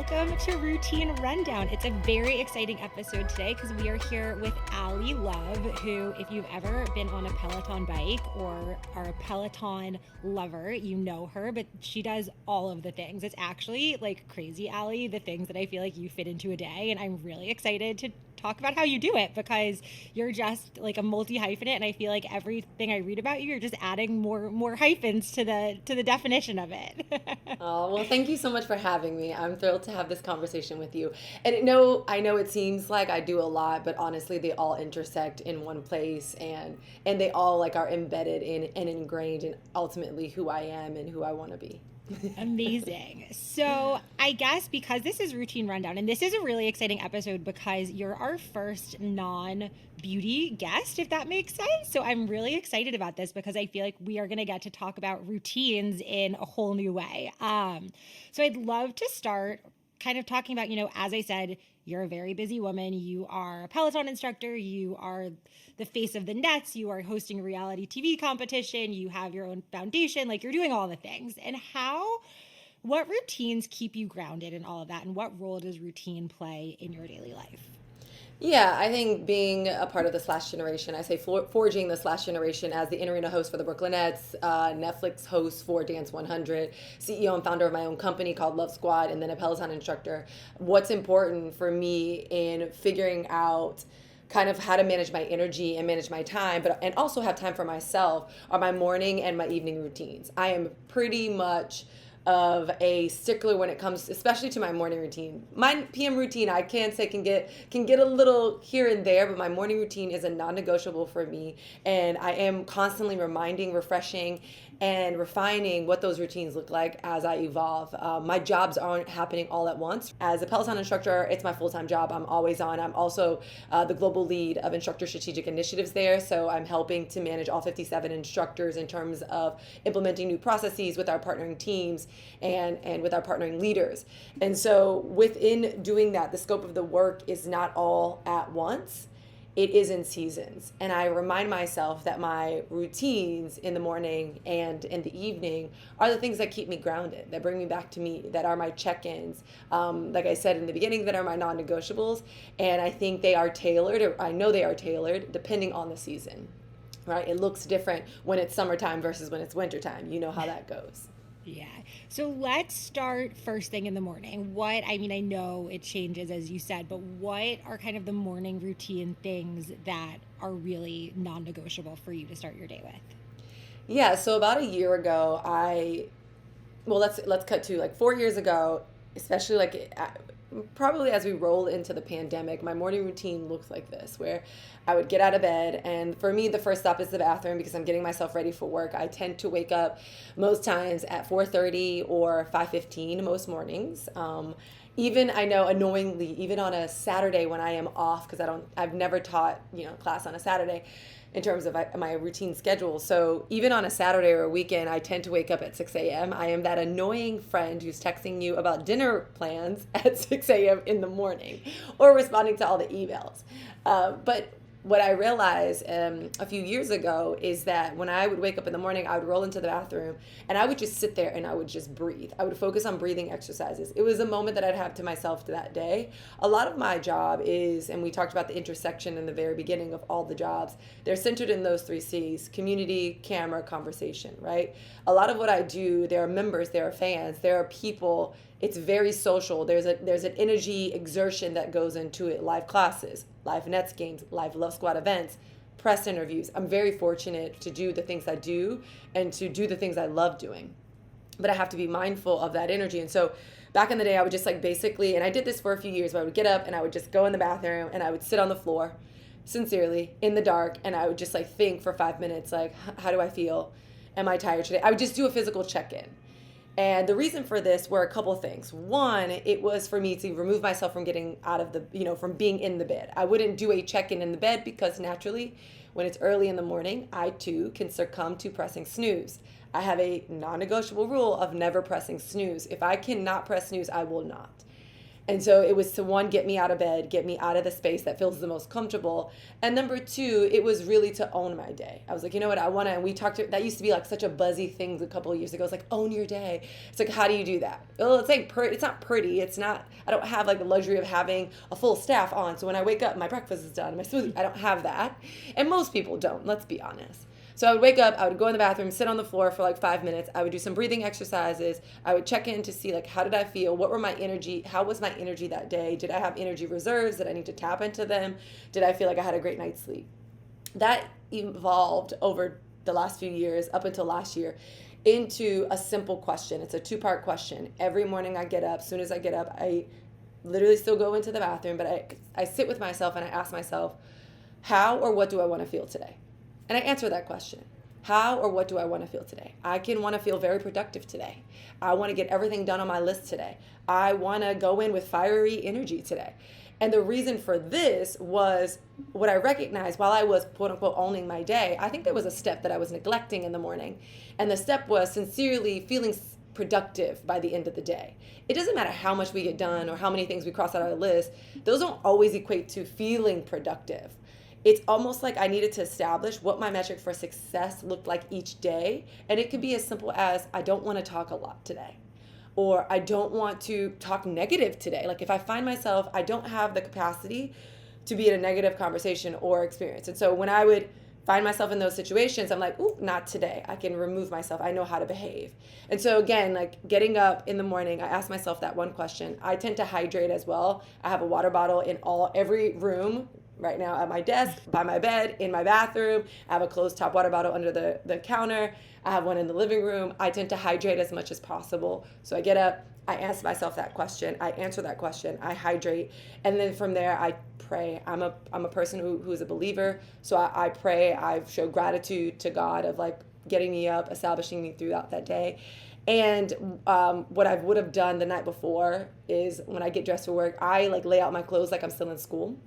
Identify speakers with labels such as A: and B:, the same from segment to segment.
A: welcome to Routine Rundown. It's a very exciting episode today because we are here with Allie Love, who, if you've ever been on a Peloton bike or are a Peloton lover, you know her, but she does all of the things. It's actually like crazy, Allie, the things that I feel like you fit into a day, and I'm really excited to talk about how you do it because you're just like a multi-hyphenate, and I feel like everything I read about you're just adding more hyphens to the definition of it.
B: Oh, well, thank you so much for having me. I'm thrilled to have this conversation with you. And I know it seems like I do a lot, but honestly, they all intersect in one place and they all like are embedded in and ingrained in ultimately who I am and who I want to be.
A: Amazing. So, I guess because this is Routine Rundown, and this is a really exciting episode because you're our first non-beauty guest, if that makes sense. So, I'm really excited about this because I feel like we are going to get to talk about routines in a whole new way. So, I'd love to start kind of talking about, as I said, you're a very busy woman. You are a Peloton instructor. You are the face of the nets. You are hosting a reality TV competition. You have your own foundation. Like, you're doing all the things. And what routines keep you grounded in all of that? And what role does routine play in your daily life?
B: Yeah, I think being a part of the Slash generation, I say forging the Slash generation as the in-arena host for the Brooklyn Nets, Netflix host for Dance 100, CEO and founder of my own company called Love Squad, and then a Peloton instructor. What's important for me in figuring out kind of how to manage my energy and manage my time, and also have time for myself are my morning and my evening routines. I am pretty much of a stickler when it comes especially to my morning routine. My PM routine I can say can get a little here and there, but my morning routine is a non-negotiable for me, and I am constantly reminding, refreshing, and refining what those routines look like as I evolve. My jobs aren't happening all at once. As a Peloton instructor, it's my full-time job. I'm always on. I'm also the global lead of instructor strategic initiatives there, so I'm helping to manage all 57 instructors in terms of implementing new processes with our partnering teams and with our partnering leaders. And so within doing that, the scope of the work is not all at once. It is in seasons. And I remind myself that my routines in the morning and in the evening are the things that keep me grounded, that bring me back to me, that are my check-ins. Like I said in the beginning, that are my non-negotiables. And I think they are tailored, or I know they are tailored, depending on the season, right? It looks different when it's summertime versus when it's wintertime. You know how that goes.
A: Yeah. So let's start first thing in the morning. I know it changes as you said, but what are kind of the morning routine things that are really non-negotiable for you to start your day with?
B: Yeah, so about a year ago, let's cut to like 4 years ago, especially probably as we roll into the pandemic, my morning routine looks like this, where I would get out of bed, and for me, the first stop is the bathroom because I'm getting myself ready for work. I tend to wake up most times at 4:30 or 5:15 most mornings. Even I know annoyingly, even on a Saturday when I am off, because I've never taught class on a Saturday in terms of my routine schedule. So even on a Saturday or a weekend, I tend to wake up at 6 a.m. I am that annoying friend who's texting you about dinner plans at 6 a.m. in the morning or responding to all the emails. But what I realized a few years ago is that when I would wake up in the morning, I would roll into the bathroom and I would just sit there and I would just breathe. I would focus on breathing exercises. It was a moment that I'd have to myself that day. A lot of my job is, and we talked about the intersection in the very beginning of all the jobs, they're centered in those 3 C's: community, camera, conversation, right? A lot of what I do, there are members, there are fans, there are people. It's very social. There's an energy exertion that goes into it. Live classes, live Nets games, live Love Squad events, press interviews. I'm very fortunate to do the things I do and to do the things I love doing. But I have to be mindful of that energy. And so back in the day, I would just basically, and I did this for a few years, but I would get up and I would just go in the bathroom and I would sit on the floor, sincerely, in the dark, and I would just think for 5 minutes, how do I feel? Am I tired today? I would just do a physical check-in. And the reason for this were a couple things. One, it was for me to remove myself from getting out of from being in the bed. I wouldn't do a check-in in the bed because naturally, when it's early in the morning, I too can succumb to pressing snooze. I have a non-negotiable rule of never pressing snooze. If I cannot press snooze, I will not. And so it was to, one, get me out of bed, get me out of the space that feels the most comfortable. And number two, it was really to own my day. I was like, you know what, I want to, and we talked, that used to be like such a buzzy thing a couple of years ago. It's like, own your day. It's like, how do you do that? Well, it's like, it's not pretty. It's not, I don't have like the luxury of having a full staff on. So when I wake up, my breakfast is done, my smoothie, I don't have that. And most people don't, let's be honest. So I would wake up, I would go in the bathroom, sit on the floor for like 5 minutes. I would do some breathing exercises. I would check in to see like, how did I feel? What were my energy? How was my energy that day? Did I have energy reserves? Did I need to tap into them? Did I feel like I had a great night's sleep? That evolved over the last few years, up until last year, into a simple question. It's a 2-part question. Every morning I get up, as soon as I get up, I literally still go into the bathroom, but I sit with myself and I ask myself, how or what do I want to feel today? And I answer that question. How or what do I want to feel today? I can want to feel very productive today. I want to get everything done on my list today. I want to go in with fiery energy today. And the reason for this was what I recognized while I was, quote unquote, owning my day. I think there was a step that I was neglecting in the morning. And the step was sincerely feeling productive by the end of the day. It doesn't matter how much we get done or how many things we cross out our list. Those don't always equate to feeling productive. It's almost like I needed to establish what my metric for success looked like each day. And it could be as simple as, I don't want to talk a lot today. Or I don't want to talk negative today. Like if I find myself, I don't have the capacity to be in a negative conversation or experience. And so when I would find myself in those situations, I'm like, ooh, not today. I can remove myself. I know how to behave. And so again, like getting up in the morning, I ask myself that one question. I tend to hydrate as well. I have a water bottle in every room right now, at my desk, by my bed, in my bathroom. I have a closed top water bottle under the counter. I have one in the living room. I tend to hydrate as much as possible. So I get up, I ask myself that question, I answer that question, I hydrate, and then from there I pray. I'm a person who is a believer, so I pray. I show gratitude to God of like getting me up, establishing me throughout that day. And what I would have done the night before is when I get dressed for work, I like lay out my clothes like I'm still in school.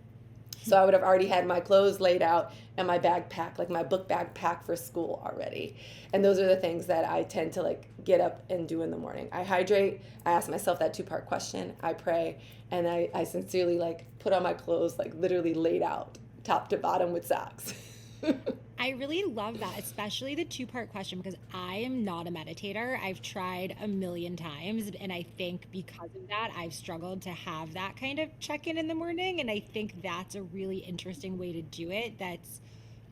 B: So I would have already had my clothes laid out and my bag packed, like my book bag packed for school already. And those are the things that I tend to like get up and do in the morning. I hydrate, I ask myself that 2-part question, I pray, and I sincerely like put on my clothes, like literally laid out top to bottom with socks.
A: I really love that, especially the 2-part question, because I am not a meditator. I've tried a million times, and I think because of that, I've struggled to have that kind of check-in in the morning. And I think that's a really interesting way to do it. That's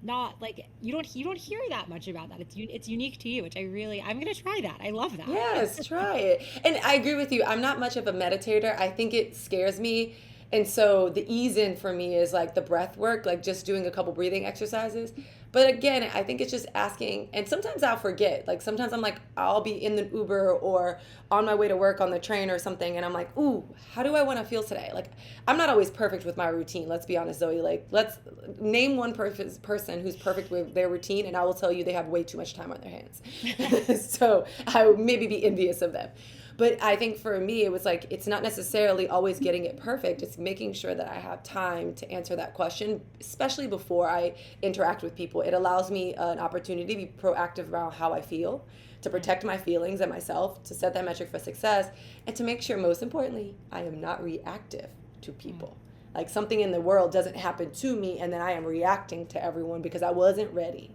A: not like you don't hear that much about that. It's unique to you, which I'm gonna try that. I love that.
B: Yes, try it. And I agree with you. I'm not much of a meditator. I think it scares me. And so the ease in for me is like the breath work, like just doing a couple breathing exercises. But again, I think it's just asking, and sometimes I'll forget. Like sometimes I'm like, I'll be in the Uber or on my way to work on the train or something, and I'm like, ooh, how do I want to feel today? Like I'm not always perfect with my routine. Let's be honest, Zoe. Like let's name one person who's perfect with their routine, and I will tell you they have way too much time on their hands. So I would maybe be envious of them. But I think for me, it was like, it's not necessarily always getting it perfect. It's making sure that I have time to answer that question, especially before I interact with people. It allows me an opportunity to be proactive around how I feel, to protect my feelings and myself, to set that metric for success, and to make sure, most importantly, I am not reactive to people. Like something in the world doesn't happen to me, and then I am reacting to everyone because I wasn't ready.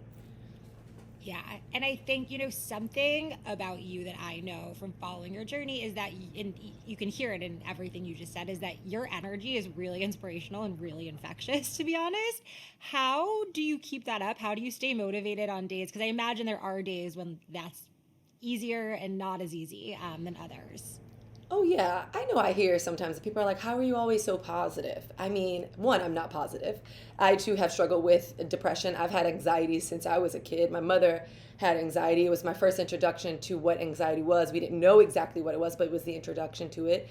A: Yeah, and I think, something about you that I know from following your journey is that, and you can hear it in everything you just said, is that your energy is really inspirational and really infectious, to be honest. How do you keep that up? How do you stay motivated on days? Because I imagine there are days when that's easier and not as easy than others.
B: Oh, yeah. I know I hear sometimes that people are like, how are you always so positive? I mean, one, I'm not positive. I too have struggled with depression. I've had anxiety since I was a kid. My mother had anxiety. It was my first introduction to what anxiety was. We didn't know exactly what it was, but it was the introduction to it.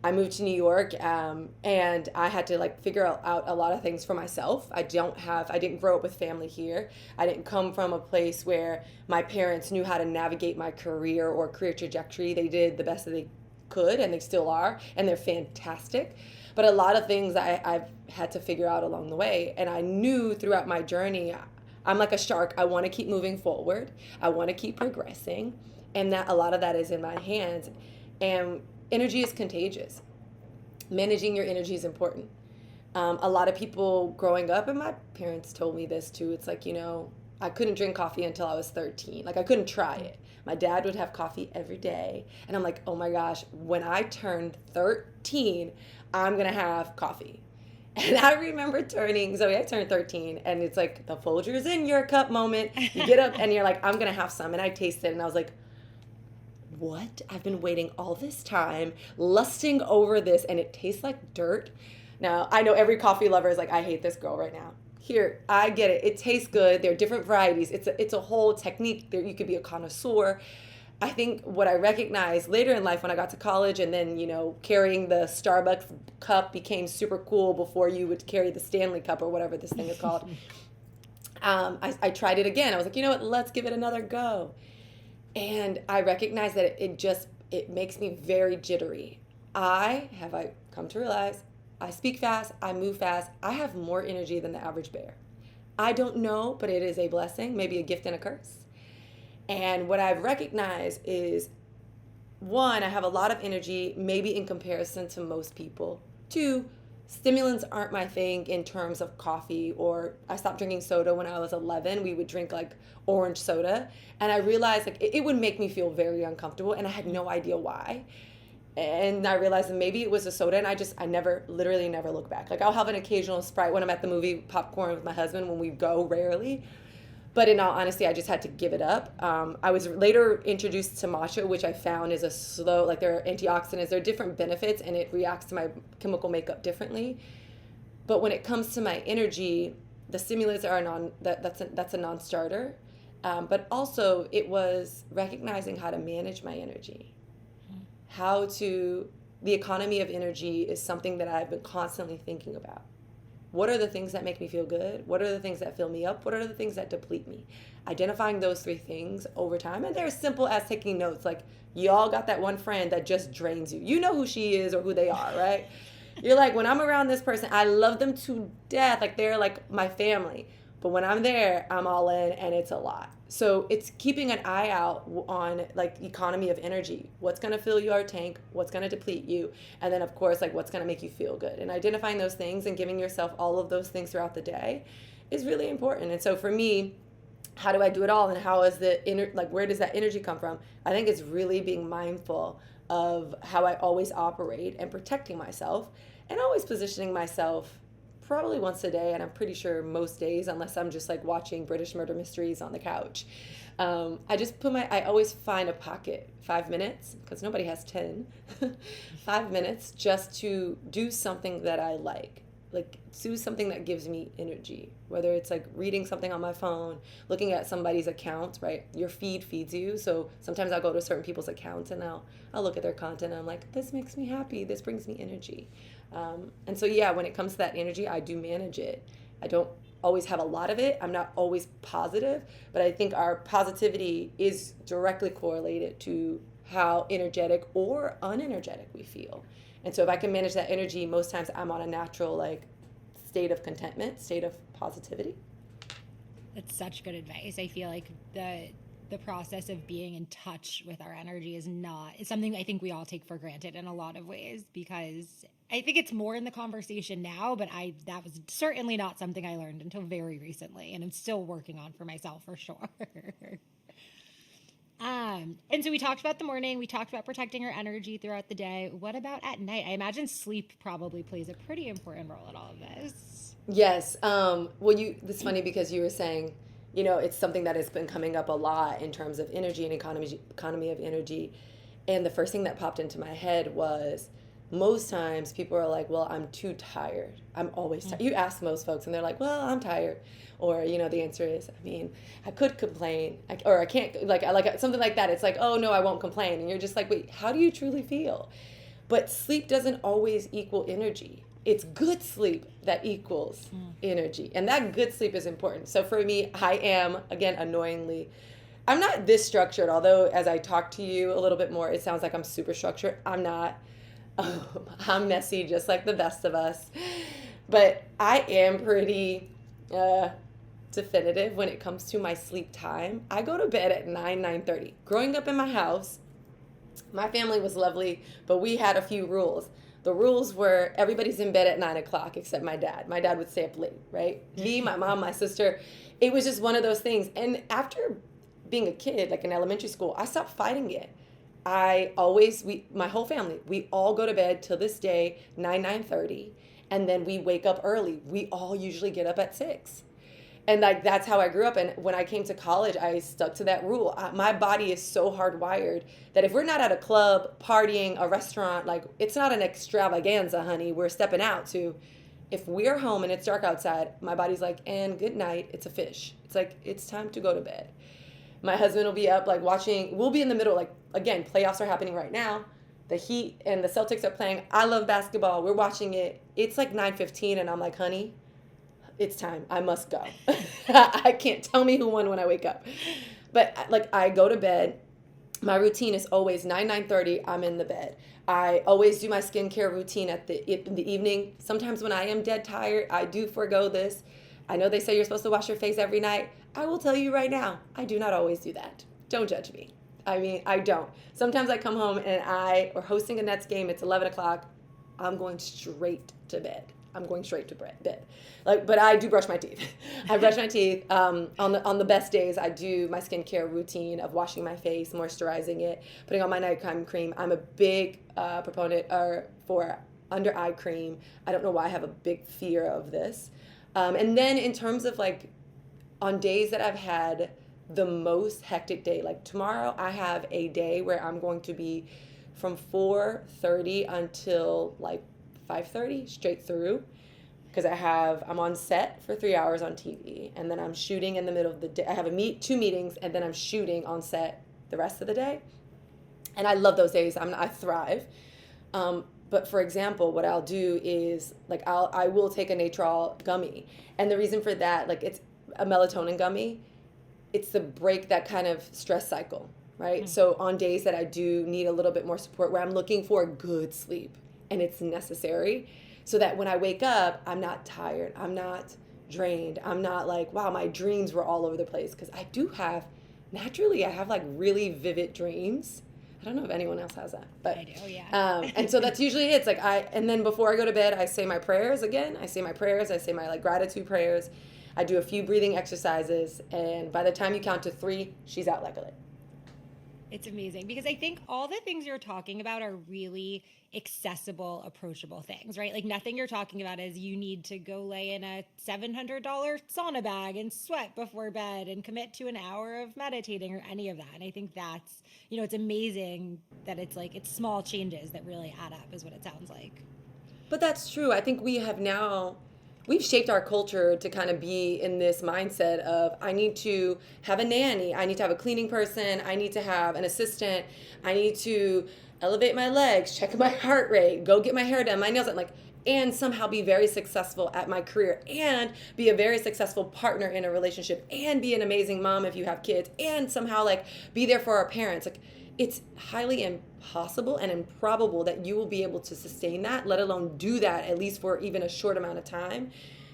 B: I moved to New York, and I had to like figure out a lot of things for myself. I didn't grow up with family here. I didn't come from a place where my parents knew how to navigate my career or career trajectory. They did the best that they could, and they still are, and they're fantastic. But a lot of things I've had to figure out along the way, and I knew throughout my journey, I'm like a shark. I want to keep moving forward. I want to keep progressing, and that a lot of that is in my hands. And energy is contagious. managing your energy is important. A lot of people growing up, and my parents told me this too, it's like, I couldn't drink coffee until I was 13. Like, I couldn't try it. My dad would have coffee every day. And I'm like, oh my gosh, when I turned 13, I'm going to have coffee. And I remember I turned 13, and it's like the Folgers in your cup moment. You get up and you're like, I'm going to have some. And I tasted it, and I was like, what? I've been waiting all this time, lusting over this, and it tastes like dirt. Now, I know every coffee lover is like, I hate this girl right now. Here, I get it. It tastes good. There are different varieties. It's a whole technique. There, you could be a connoisseur. I think what I recognized later in life when I got to college, and then, carrying the Starbucks cup became super cool before you would carry the Stanley cup or whatever this thing is called. I tried it again. I was like, you know what? Let's give it another go. And I recognized that it makes me very jittery. I come to realize, I speak fast, I move fast, I have more energy than the average bear. I don't know, but it is a blessing, maybe a gift and a curse. And what I've recognized is, one, I have a lot of energy, maybe in comparison to most people. Two, stimulants aren't my thing in terms of coffee, or I stopped drinking soda when I was 11. We would drink like orange soda. And I realized like it would make me feel very uncomfortable, and I had no idea why. And I realized that maybe it was a soda, and I literally never look back. Like, I'll have an occasional Sprite when I'm at the movie, popcorn with my husband when we go, rarely. But in all honesty, I just had to give it up. I was later introduced to matcha, which I found is there are antioxidants, there are different benefits, and it reacts to my chemical makeup differently. But when it comes to my energy, the stimulants are that's a non-starter. But also, it was recognizing how to manage my energy. The economy of energy is something that I've been constantly thinking about. What are the things that make me feel good? What are the things that fill me up? What are the things that deplete me? Identifying those three things over time. And they're as simple as taking notes. Like, you all got that one friend that just drains you. You know who she is or who they are, right? You're like, when I'm around this person, I love them to death. Like, they're like my family. But when I'm there, I'm all in, and it's a lot. So it's keeping an eye out on like economy of energy. What's going to fill your tank? What's going to deplete you? And then, of course, like, what's going to make you feel good? And identifying those things and giving yourself all of those things throughout the day is really important. And so for me, how do I do it all? And how is where does that energy come from? I think it's really being mindful of how I always operate and protecting myself, and always positioning myself probably once a day, and I'm pretty sure most days, unless I'm just like watching British murder mysteries on the couch. I always find a pocket, 5 minutes, because nobody has 10, 5 minutes just to do something that I like do something that gives me energy, whether it's like reading something on my phone, looking at somebody's account, right? Your feed feeds you. So sometimes I'll go to certain people's accounts, and I'll look at their content, and I'm like, this makes me happy. This brings me energy. And so, yeah, when it comes to that energy, I do manage it. I don't always have a lot of it. I'm not always positive, but I think our positivity is directly correlated to how energetic or unenergetic we feel. And so if I can manage that energy, most times I'm on a natural state of contentment, state of positivity.
A: That's such good advice. I feel like the process of being in touch with our energy it's something I think we all take for granted in a lot of ways, because I think it's more in the conversation now, but that was certainly not something I learned until very recently, and I'm still working on for myself for sure. And so we talked about the morning, we talked about protecting our energy throughout the day. What about at night? I imagine sleep probably plays a pretty important role in all of this.
B: Yes. It's funny because you were saying, it's something that has been coming up a lot in terms of energy and economy of energy. And the first thing that popped into my head was, most times people are like, well, I'm too tired. I'm always tired. You ask most folks and they're like, well, I'm tired. Or, the answer is, I could complain, or I can't, like something like that. It's like, oh no, I won't complain. And you're just like, wait, how do you truly feel? But sleep doesn't always equal energy. It's good sleep that equals energy. And that good sleep is important. So for me, I am, again, annoyingly, I'm not this structured, although as I talk to you a little bit more, it sounds like I'm super structured. I'm not. I'm messy, just like the best of us. But I am pretty definitive when it comes to my sleep time. I go to bed at 9:30. Growing up in my house, my family was lovely, but we had a few rules. The rules were everybody's in bed at 9 o'clock except my dad. My dad would stay up late, right? Me, my mom, my sister. It was just one of those things. And after being a kid, like in elementary school, I stopped fighting it. My whole family, we all go to bed till this day, 9:30, and then we wake up early. We all usually get up at 6. And like that's how I grew up. And when I came to college, I stuck to that rule. My body is so hardwired that if we're not at a club, partying, a restaurant, like it's not an extravaganza, honey. We're stepping out to. If we're home and it's dark outside, my body's like, and good night. It's a fish. It's like it's time to go to bed. My husband will be up like watching. We'll be in the middle. Like again, playoffs are happening right now. The Heat and the Celtics are playing. I love basketball. We're watching it. It's like 9:15, and I'm like, honey, it's time. I must go. I can't tell me who won when I wake up. But like I go to bed. My routine is always 9:30, I'm in the bed. I always do my skincare routine in the evening. Sometimes when I am dead tired, I do forego this. I know they say you're supposed to wash your face every night. I will tell you right now, I do not always do that. Don't judge me. I mean, I don't. Sometimes I come home and we're hosting a Nets game. It's 11 o'clock. I'm going straight to bed. But I do brush my teeth. I brush my teeth. On the best days, I do my skincare routine of washing my face, moisturizing it, putting on my nighttime cream. I'm a big proponent for under eye cream. I don't know why I have a big fear of this. And then in terms of like on days that I've had the most hectic day, like tomorrow I have a day where I'm going to be from 4:30 until like 5:30 straight through, because I'm on set for 3 hours on TV, and then I'm shooting in the middle of the day. I have two meetings, and then I'm shooting on set the rest of the day, and I love those days. I thrive. But for example, what I'll do is like I will take a Natrol gummy, and the reason for that, like it's a melatonin gummy. It's to break that kind of stress cycle, right? Mm-hmm. So on days that I do need a little bit more support, where I'm looking for a good sleep, and it's necessary, so that when I wake up, I'm not tired, I'm not drained, I'm not like, wow, my dreams were all over the place, because I have like really vivid dreams. I don't know if anyone else has that, but
A: I do, yeah.
B: And so that's usually it. It's like and then before I go to bed, I say my prayers again. I say my like gratitude prayers. I do a few breathing exercises, and by the time you count to 3, she's out like a light.
A: It's amazing, because I think all the things you're talking about are really accessible, approachable things, right? Like nothing you're talking about is you need to go lay in a $700 sauna bag and sweat before bed and commit to an hour of meditating or any of that. And I think that's, it's amazing that it's like, it's small changes that really add up is what it sounds like.
B: But that's true. I think we've shaped our culture to kind of be in this mindset of I need to have a nanny, I need to have a cleaning person, I need to have an assistant, I need to elevate my legs, check my heart rate, go get my hair done, my nails done, and somehow be very successful at my career, and be a very successful partner in a relationship, and be an amazing mom if you have kids, and somehow be there for our parents. It's highly impossible and improbable that you will be able to sustain that, let alone do that at least for even a short amount of time.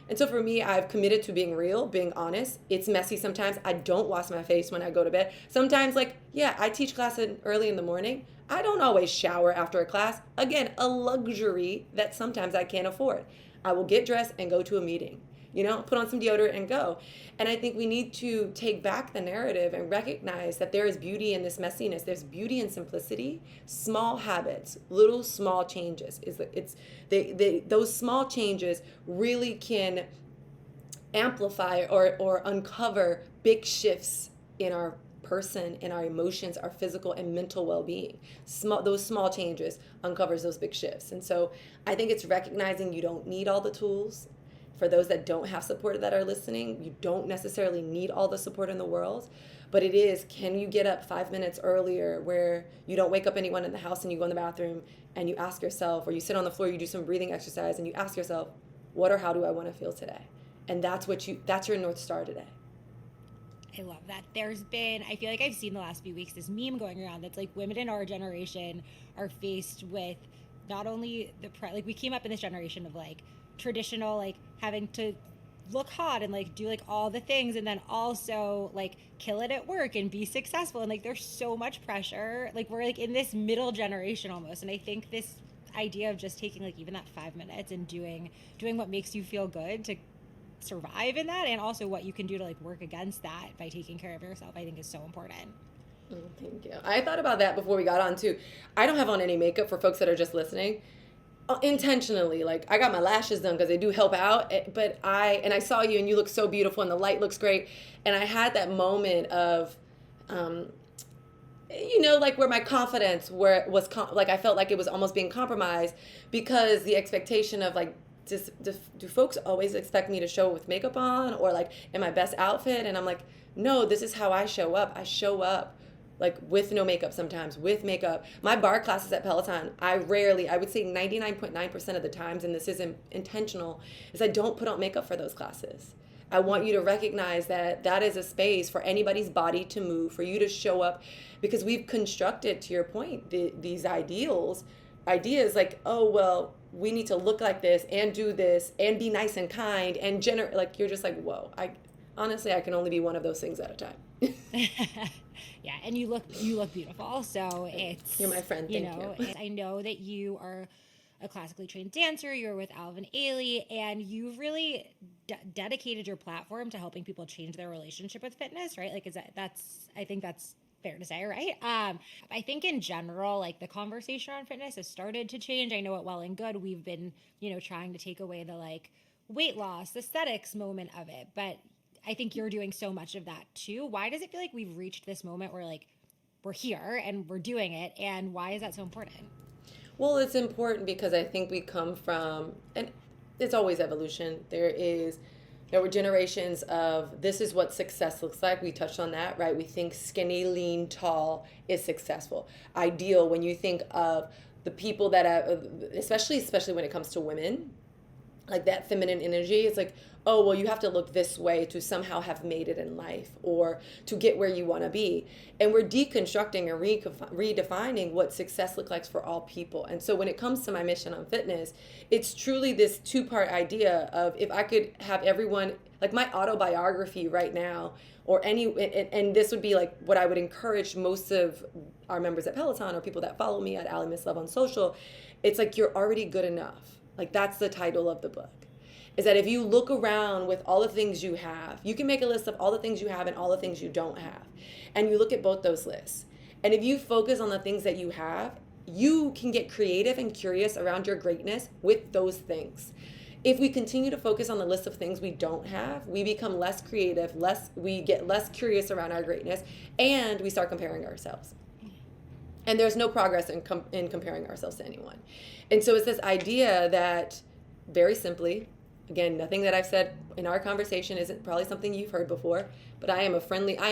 B: And so for me, I've committed to being real, being honest. It's messy sometimes. I don't wash my face when I go to bed. Sometimes, I teach class early in the morning. I don't always shower after a class. Again, a luxury that sometimes I can't afford. I will get dressed and go to a meeting. Put on some deodorant and go. And I think we need to take back the narrative and recognize that there is beauty in this messiness. There's beauty in simplicity, small habits, little small changes. Those small changes really can amplify or uncover big shifts in our person, in our emotions, our physical and mental well-being. Those small changes uncovers those big shifts. And so I think it's recognizing you don't need all the tools. For those that don't have support that are listening, you don't necessarily need all the support in the world, but it is, can you get up 5 minutes earlier where you don't wake up anyone in the house and you go in the bathroom and you ask yourself, or you sit on the floor, you do some breathing exercise and you ask yourself, what or how do I want to feel today? And that's your North Star today.
A: I love that. I feel like I've seen the last few weeks this meme going around that's like women in our generation are faced with not only we came up in this generation of traditional having to look hot and do all the things, and then also kill it at work and be successful, and there's so much pressure. We're in this middle generation almost, and I think this idea of just taking like even that 5 minutes and doing what makes you feel good to survive in that, and also what you can do to like work against that by taking care of yourself, I think is so important.
B: Thank you. I thought about that before we got on too. I don't have on any makeup for folks that are just listening. Intentionally, like I got my lashes done because they do help out, but I saw you and you look so beautiful and the light looks great, and I had that moment of like where my confidence like I felt like it was almost being compromised because the expectation of like, do folks always expect me to show with makeup on or like in my best outfit? And I'm like, no, this is how I show up. I show up like with no makeup, sometimes with makeup. My bar classes at Peloton, I would say 99.9% of the times, and this isn't intentional, is I don't put on makeup for those classes. I want you to recognize that that is a space for anybody's body to move, for you to show up, because we've constructed, to your point, these ideas like, oh, well, we need to look like this and do this and be nice and kind and like, you're just like, whoa, honestly, I can only be one of those things at a time.
A: Yeah, and you look beautiful. So
B: You're my friend. Thank you.
A: I know that you are a classically trained dancer. You're with Alvin Ailey, and you've really dedicated your platform to helping people change their relationship with fitness, right? Like, I think that's fair to say, right? I think in general, like the conversation on fitness has started to change. I know at Well+Good, we've been, trying to take away the like weight loss, aesthetics moment of it, but I think you're doing so much of that too. Why does it feel like we've reached this moment where like we're here and we're doing it, and why is that so important?
B: Well, it's important because I think we come from, and it's always evolution. There were generations of this is what success looks like. We touched on that, right? We think skinny, lean, tall is successful. Ideal when you think of the people that have, especially when it comes to women, like that feminine energy. It's like, oh, well, you have to look this way to somehow have made it in life or to get where you want to be. And we're deconstructing and redefining what success looks like for all people. And so when it comes to my mission on fitness, it's truly this two-part idea of if I could have everyone, like my autobiography right now, or and this would be like what I would encourage most of our members at Peloton or people that follow me at Ally Miss Love on social. It's like, you're already good enough. Like, that's the title of the book. Is that if you look around with all the things you have, you can make a list of all the things you have and all the things you don't have. And you look at both those lists. And if you focus on the things that you have, you can get creative and curious around your greatness with those things. If we continue to focus on the list of things we don't have, we become less creative, we get less curious around our greatness, and we start comparing ourselves. And there's no progress in comparing ourselves to anyone. And so it's this idea that, very simply, again, nothing that I've said in our conversation isn't probably something you've heard before, but I am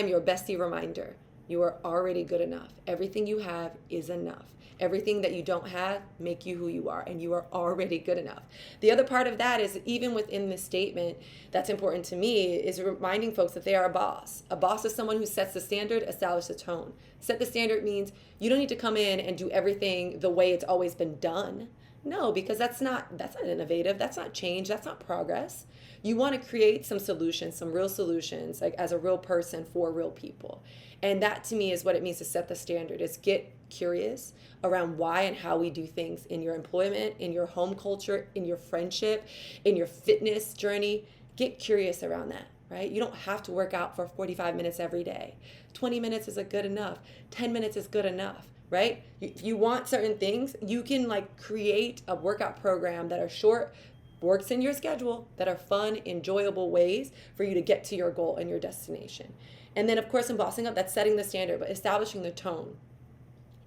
B: your bestie reminder. You are already good enough. Everything you have is enough. Everything that you don't have make you who you are, and you are already good enough. The other part of that is, even within this statement that's important to me, is reminding folks that they are a boss. A boss is someone who sets the standard, establishes the tone. Set the standard means you don't need to come in and do everything the way it's always been done. No, because that's not innovative. That's not change. That's not progress. You want to create some solutions, some real solutions, like as a real person for real people. And that to me is what it means to set the standard, is get curious around why and how we do things in your employment, in your home culture, in your friendship, in your fitness journey. Get curious around that, right? You don't have to work out for 45 minutes every day. 20 minutes is good enough. 10 minutes is good enough, right? If you want certain things, you can like create a workout program that are short, works in your schedule, that are fun, enjoyable ways for you to get to your goal and your destination. And then, of course, in bossing up, that's setting the standard, but establishing the tone.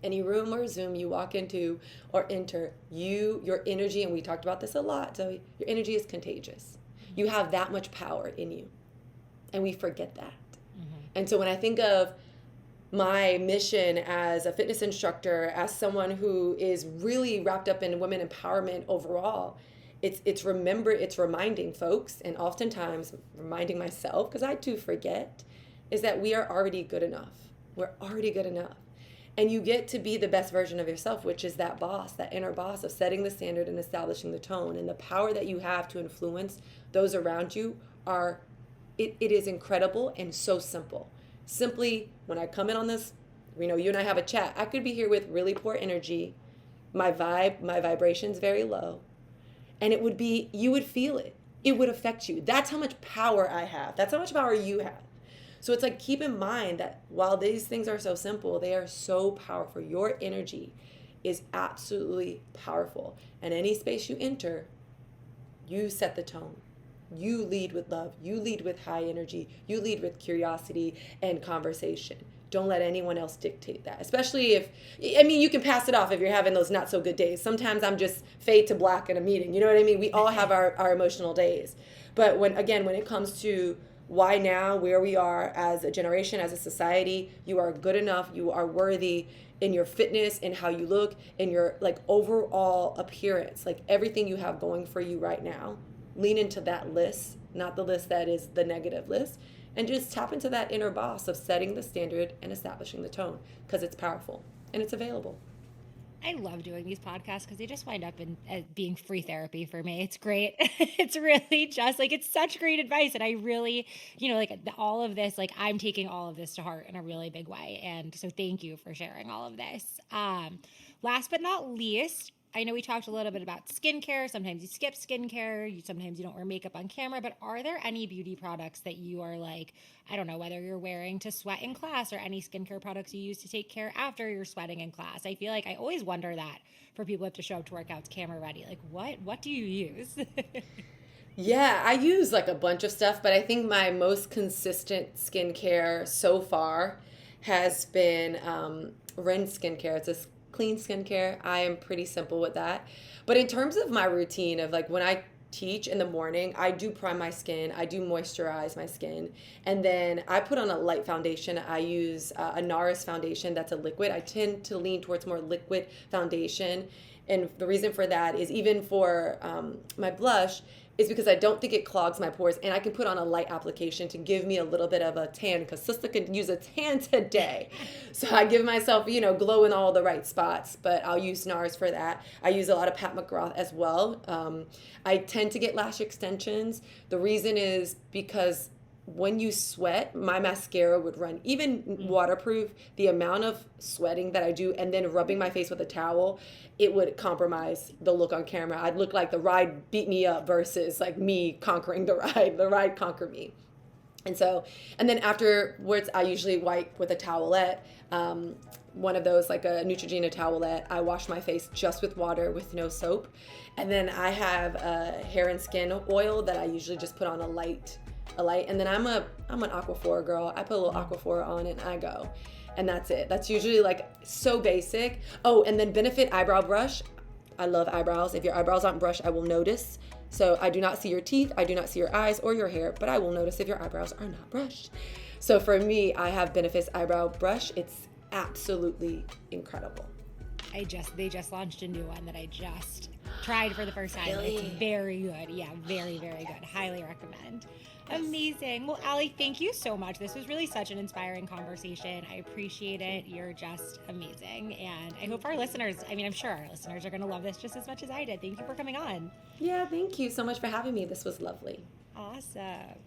B: Any room or Zoom you walk into or enter, your energy, and we talked about this a lot, Zoe, your energy is contagious. You have that much power in you. And we forget that. Mm-hmm. And so when I think of my mission as a fitness instructor, as someone who is really wrapped up in women empowerment overall, it's reminding folks, and oftentimes reminding myself, because I too forget, is that we are already good enough. We're already good enough. And you get to be the best version of yourself, which is that boss, that inner boss of setting the standard and establishing the tone. And the power that you have to influence those around you it is incredible and so simple. Simply, when I come in on this, you and I have a chat, I could be here with really poor energy, my vibration's very low, and you would feel it. It would affect you. That's how much power I have. That's how much power you have. So it's like, keep in mind that while these things are so simple, they are so powerful. Your energy is absolutely powerful. And any space you enter, you set the tone. You lead with love. You lead with high energy. You lead with curiosity and conversation. Don't let anyone else dictate that. Especially if, I mean, you can pass it off if you're having those not so good days. Sometimes I'm just fade to black in a meeting. You know what I mean? We all have our emotional days. But when it comes to why now, where we are as a generation, as a society, you are good enough, you are worthy in your fitness, in how you look, in your like overall appearance, like everything you have going for you right now. Lean into that list, not the list that is the negative list, and just tap into that inner boss of setting the standard and establishing the tone, because it's powerful and it's available.
A: I love doing these podcasts because they just wind up in being free therapy for me. It's great. It's really just like, it's such great advice. And I really, like all of this, like I'm taking all of this to heart in a really big way. And so thank you for sharing all of this. Last but not least, I know we talked a little bit about skincare. Sometimes you skip skincare. Sometimes you don't wear makeup on camera. But are there any beauty products that you are like, I don't know, whether you're wearing to sweat in class or any skincare products you use to take care after you're sweating in class? I feel like I always wonder that for people who have to show up to workouts camera ready. Like, what do you use?
B: Yeah, I use like a bunch of stuff, but I think my most consistent skincare so far has been Ren Skincare. It's a clean skincare. I am pretty simple with that. But in terms of my routine of like when I teach in the morning, I do prime my skin, I do moisturize my skin, and then I put on a light foundation. I use a NARS foundation that's a liquid. I tend to lean towards more liquid foundation. And the reason for that is even for my blush, is because I don't think it clogs my pores, and I can put on a light application to give me a little bit of a tan, because sister can use a tan today. So I give myself, glow in all the right spots, but I'll use NARS for that. I use a lot of Pat McGrath as well. I tend to get lash extensions. The reason is because when you sweat, my mascara would run. Even waterproof, the amount of sweating that I do and then rubbing my face with a towel, it would compromise the look on camera. I'd look like the ride beat me up versus like me conquering the ride conquer me. And then afterwards, I usually wipe with a towelette, one of those like a Neutrogena towelette. I wash my face just with water with no soap. And then I have a hair and skin oil that I usually just put on a light, and then I'm an Aquaphor girl. I put a little Aquaphor on and I go, and that's it. That's usually like so basic. Oh, and then Benefit eyebrow brush. I love eyebrows. If your eyebrows aren't brushed, I will notice. So I do not see your teeth, I do not see your eyes or your hair, but I will notice if your eyebrows are not brushed. So for me, I have Benefit's eyebrow brush. It's absolutely incredible.
A: They just launched a new one that I just tried for the first time.
B: Really?
A: It's very good. Yeah, very, very good. Highly recommend. Amazing. Well, Allie, thank you so much. This was really such an inspiring conversation. I appreciate it. You're just amazing. And I hope I'm sure our listeners are going to love this just as much as I did. Thank you for coming on.
B: Yeah, thank you so much for having me. This was lovely.
A: Awesome.